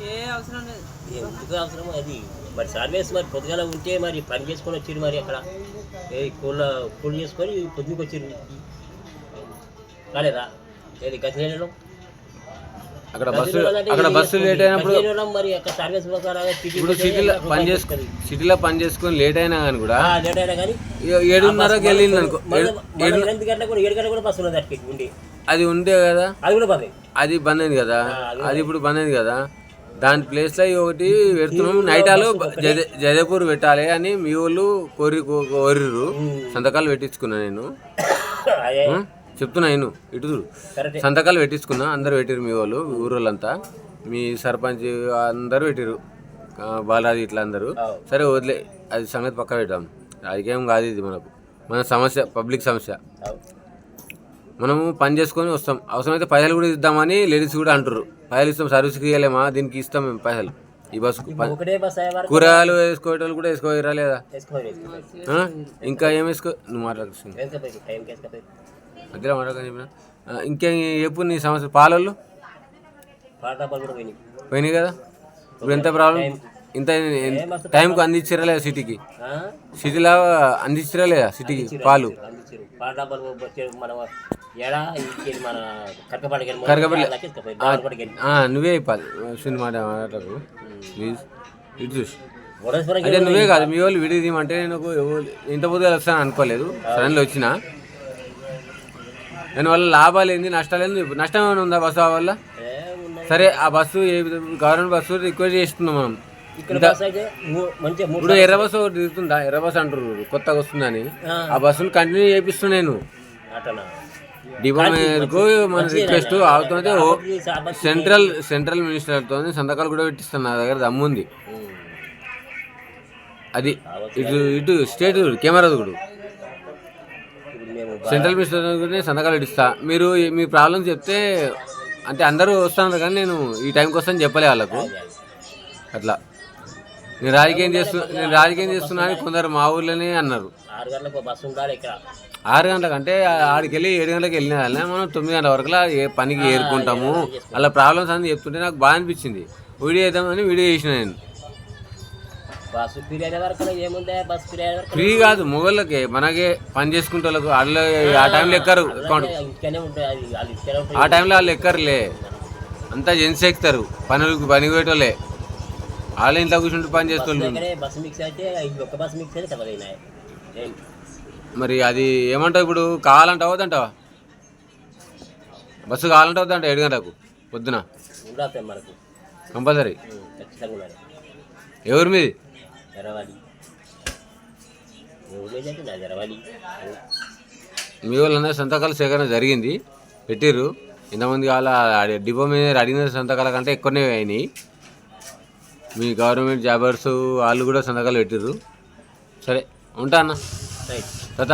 ఎందుకు అవసరం అది మరి సర్వీస్ మరి పొద్దుగాల ఉంటే మరి పని చేసుకొని వచ్చారు మరి అక్కడ కూల్ చేసుకొని పొద్దుకు వచ్చారు కాలేదా ఏది గతి అక్కడ బస్సు లేట్ అయినప్పుడు మరి అక్కడ సర్వీస్ ఇప్పుడు సిటీలో పని చేసుకొని లేట్ అయినా కానీ కూడా లేట్ అయినా కానీ 7:30కి వెళ్ళింది అనుకో 8 గంటలకు కూడా 7 గంటలకు కూడా బస్సు ఉన్నది అక్కడికి ఉండి అది ఉండే కదా అది కూడా బంద్ అది బంద్ అయింది కదా అది ఇప్పుడు బంద్ అయింది కదా దాని ప్లేస్లో ఒకటి పెడుతున్నాం నైటాలు జయదేపూర్ పెట్టాలి అని మీ వాళ్ళు కోరిర్రు సంతకాలు పెట్టించుకున్నా నేను చెప్తున్నా నేను ఇటు సంతకాలు పెట్టించుకున్నా అందరు పెట్టిరు మీ వాళ్ళు ఊరోళ్ళంతా మీ సర్పంచ్ అందరూ పెట్టిరు బాలరాజు ఇట్లా అందరూ సరే వదిలే అది సంగతి పక్క పెట్టాం రాజకీయం కాదు ఇది మన సమస్య పబ్లిక్ సమస్య మనము పని చేసుకొని వస్తాం అవసరమైతే పైసలు కూడా ఇద్దామని లేడీస్ కూడా అంటారు పైసలు ఇస్తాం సర్వీస్కి ఇవ్వలేమా దీనికి ఇస్తాం మేము పైసలు ఈ బస్సుకు కూరగాయలు వేసుకోవటం కూడా వేసుకోరా లేదా ఇంకా ఏం వేసుకో నువ్వు మాట్లాడుతుంది మధ్యలో మాట్లాడుకొని ఇంకేం చెప్పు నీ సమస్య పాలలు పోయినాయి కదా ఇప్పుడు ఎంత ప్రాబ్లం ఇంత టైంకు అందించారా లేదా సిటీలో అందించారా లేదా సిటీకి పాలు నువ్వే ఇవ్వాలి మాట్లాడకు ప్లీజ్ ఇటు చూసి అదే నువ్వే కాదు మీ వాళ్ళు విడిది తీయమంటే నేను ఇంత పొద్దుగా వస్తాను అనుకోలేదు సడన్గా వచ్చిన దానివల్ల లాభాలు ఏంది నష్టాలు ఏంది నష్టం ఏమైనా ఉందా బస్సు వల్ల సరే ఆ బస్సు గవర్నమెంట్ బస్సు రిక్వెస్ట్ చేస్తున్నాం మనం ఇప్పుడు ఎర్ర బస్సు ఒకటి తిరుగుతుందా ఎర్ర బస్సు అంటారు కొత్తగా వస్తుందని ఆ బస్సును కంటిన్యూ చేపిస్తున్నా నేను డిపో మేరకు మన రిక్వెస్ట్ అవుతుంటే సెంట్రల్ మినిస్టర్తో సంతకాలు కూడా పెట్టిస్తాను నా దగ్గర దమ్ముంది అది ఇటు స్టేట్ కెమెరా కూడా సెంట్రల్ మినిస్టర్ కూడా సంతకాలు పెట్టిస్తా మీరు మీ ప్రాబ్లం చెప్తే అంటే అందరూ వస్తున్నారు కానీ నేను ఈ టైంకి వస్తాను చెప్పలే వాళ్ళకు అట్లా నేను రాజకీయం చేస్తున్నా అని కొందరు మా ఊర్లోనే అన్నారు 6 గంటలకు అంటే ఆడికి వెళ్ళి 7 గంటలకు వెళ్ళిన వాళ్ళని మనం 9 గంటల వరకు ఏ పనికి ఏరుకుంటాము అలా ప్రాబ్లమ్స్ అని చెప్తుంటే నాకు బాగా అనిపించింది వీడియో వేద్దామని వీడియో చేసిన నేను ఫ్రీ కాదు మొగళ్ళకి మనకే పని చేసుకుంటే వాళ్ళకు వాళ్ళు ఆ టైంలో ఎక్కరు అకౌంట్ ఆ టైంలో వాళ్ళు ఎక్కరులే అంతా జెంట్స్ ఎక్కుతారు పనికి పోయేటోళ్ళే వాళ్ళ ఇంట్లో కూర్చుంటూ పని చేస్తుంటారు మరి అది ఏమంటావు ఇప్పుడు కావాలంటే అవద్దంటావా బస్సు కావాలంటే అవద్దంట 7 గంటలకు పొద్దున కంపల్సరీ ఎవరి మీది మీ వాళ్ళందరూ సంతకాల సేకరణ జరిగింది పెట్టిర్రు ఇంతమంది వాళ్ళ డిపో మీద అడిగిన సంతకాల కంటే ఎక్కువనే అయినాయి మీ గవర్నమెంట్ జాబర్స్ వాళ్ళు కూడా సంతకాలు పెట్టిర్రు సరే ఉంటా అన్న తాత